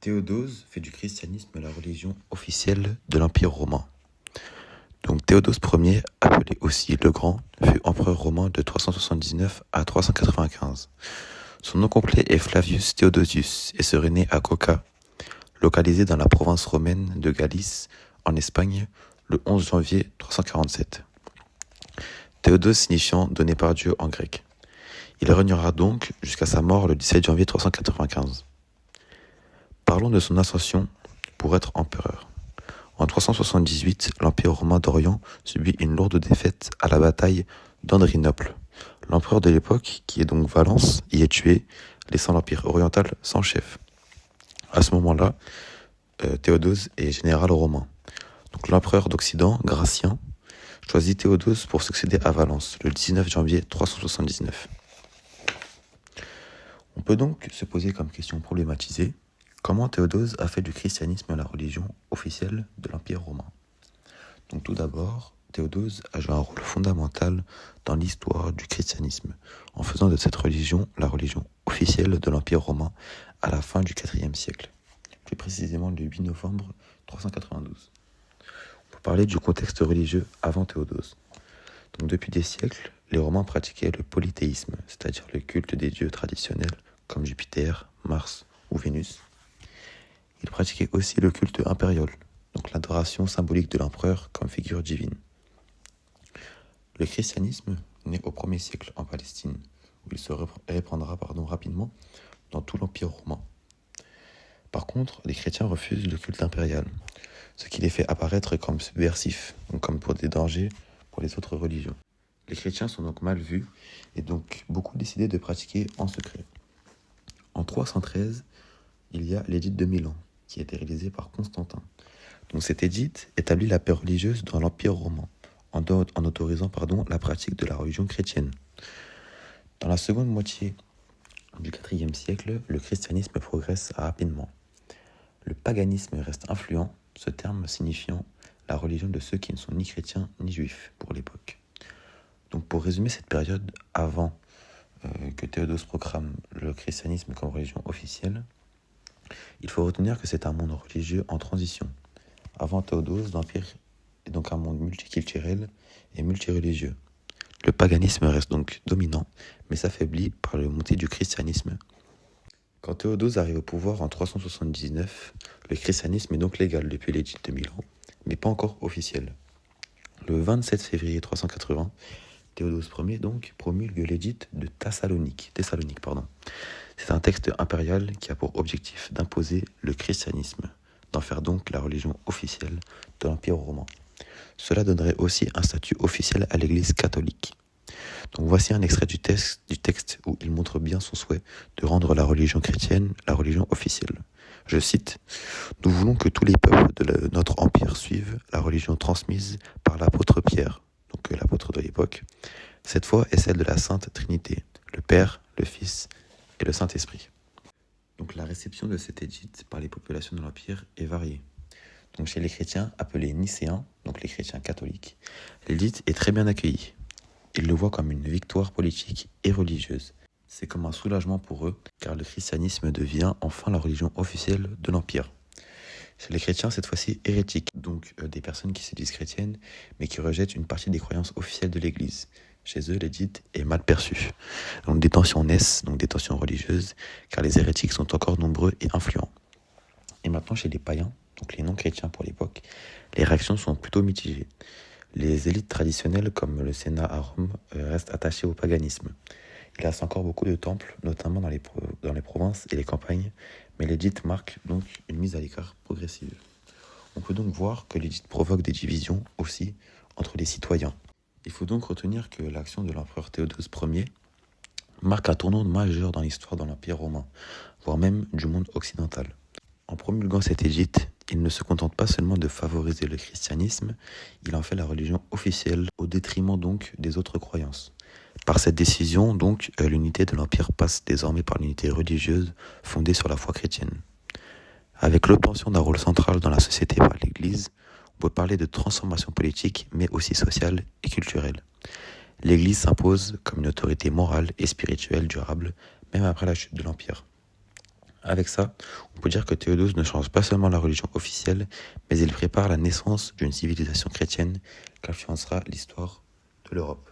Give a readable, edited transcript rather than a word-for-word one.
Théodose fait du christianisme la religion officielle de l'Empire romain. Donc Théodose Ier, appelé aussi le Grand, fut empereur romain de 379 à 395. Son nom complet est Flavius Theodosius et serait né à Coca, localisé dans la province romaine de Galice, en Espagne, le 11 janvier 347. Théodose signifiant donné par Dieu en grec. Il régnera donc jusqu'à sa mort le 17 janvier 395. Parlons de son ascension pour être empereur. En 378, l'Empire romain d'Orient subit une lourde défaite à la bataille d'Andrinople. L'empereur de l'époque, qui est donc Valence, y est tué, laissant l'Empire oriental sans chef. À ce moment-là, Théodose est général romain. Donc l'empereur d'Occident, Gratien, choisit Théodose pour succéder à Valence le 19 janvier 379. On peut donc se poser comme question problématisée: comment Théodose a fait du christianisme la religion officielle de l'Empire romain? Donc tout d'abord, Théodose a joué un rôle fondamental dans l'histoire du christianisme, en faisant de cette religion la religion officielle de l'Empire romain à la fin du IVe siècle, plus précisément le 8 novembre 392. On peut parler du contexte religieux avant Théodose. Donc depuis des siècles, les Romains pratiquaient le polythéisme, c'est-à-dire le culte des dieux traditionnels comme Jupiter, Mars ou Vénus. Ils pratiquaient aussi le culte impérial, donc l'adoration symbolique de l'empereur comme figure divine. Le christianisme naît au 1er siècle en Palestine, où il se répandra rapidement dans tout l'Empire romain. Par contre, les chrétiens refusent le culte impérial, ce qui les fait apparaître comme subversifs, donc comme pour des dangers pour les autres religions. Les chrétiens sont donc mal vus, et donc beaucoup décidaient de pratiquer en secret. En 313, il y a l'édit de Milan, qui a été réalisé par Constantin. Donc cet édit établit la paix religieuse dans l'Empire romain, en autorisant la pratique de la religion chrétienne. Dans la seconde moitié du IVe siècle, le christianisme progresse rapidement. Le paganisme reste influent, ce terme signifiant la religion de ceux qui ne sont ni chrétiens ni juifs pour l'époque. Donc pour résumer cette période avant que Théodose proclame le christianisme comme religion officielle, il faut retenir que c'est un monde religieux en transition. Avant Théodose, l'Empire est donc un monde multiculturel et multireligieux. Le paganisme reste donc dominant, mais s'affaiblit par la montée du christianisme. Quand Théodose arrive au pouvoir en 379, le christianisme est donc légal depuis l'édit de Milan, mais pas encore officiel. Le 27 février 380, Théodose Ier donc promulgue l'édit de Thessalonique. C'est un texte impérial qui a pour objectif d'imposer le christianisme, d'en faire donc la religion officielle de l'Empire romain. Cela donnerait aussi un statut officiel à l'Église catholique. Donc voici un extrait du texte où il montre bien son souhait de rendre la religion chrétienne la religion officielle. Je cite: « Nous voulons que tous les peuples de notre empire suivent la religion transmise par l'apôtre Pierre, donc l'apôtre de l'époque. Cette foi est celle de la Sainte Trinité, le Père, le Fils et le Saint-Esprit. » Donc la réception de cet édit par les populations de l'Empire est variée. Donc chez les chrétiens appelés nicéens, donc les chrétiens catholiques, l'édit est très bien accueilli. Ils le voient comme une victoire politique et religieuse. C'est comme un soulagement pour eux, car le christianisme devient enfin la religion officielle de l'Empire. Chez les chrétiens, cette fois-ci hérétiques, donc des personnes qui se disent chrétiennes, mais qui rejettent une partie des croyances officielles de l'Église. Chez eux, l'édit est mal perçu. Donc des tensions naissent, donc des tensions religieuses, car les hérétiques sont encore nombreux et influents. Et maintenant, chez les païens, donc les non-chrétiens pour l'époque, les réactions sont plutôt mitigées. Les élites traditionnelles, comme le Sénat à Rome, restent attachées au paganisme. Il reste encore beaucoup de temples, notamment dans les provinces et les campagnes, mais l'édit marque donc une mise à l'écart progressive. On peut donc voir que l'édit provoque des divisions aussi entre les citoyens. Il faut donc retenir que l'action de l'empereur Théodose Ier marque un tournant majeur dans l'histoire de l'Empire romain, voire même du monde occidental. En promulguant cet édit, il ne se contente pas seulement de favoriser le christianisme, il en fait la religion officielle au détriment donc des autres croyances. Par cette décision, donc, l'unité de l'Empire passe désormais par l'unité religieuse fondée sur la foi chrétienne. Avec l'obtention d'un rôle central dans la société par l'Église, on peut parler de transformation politique, mais aussi sociale et culturelle. L'Église s'impose comme une autorité morale et spirituelle durable, même après la chute de l'Empire. Avec ça, on peut dire que Théodose ne change pas seulement la religion officielle, mais il prépare la naissance d'une civilisation chrétienne qui influencera l'histoire de l'Europe.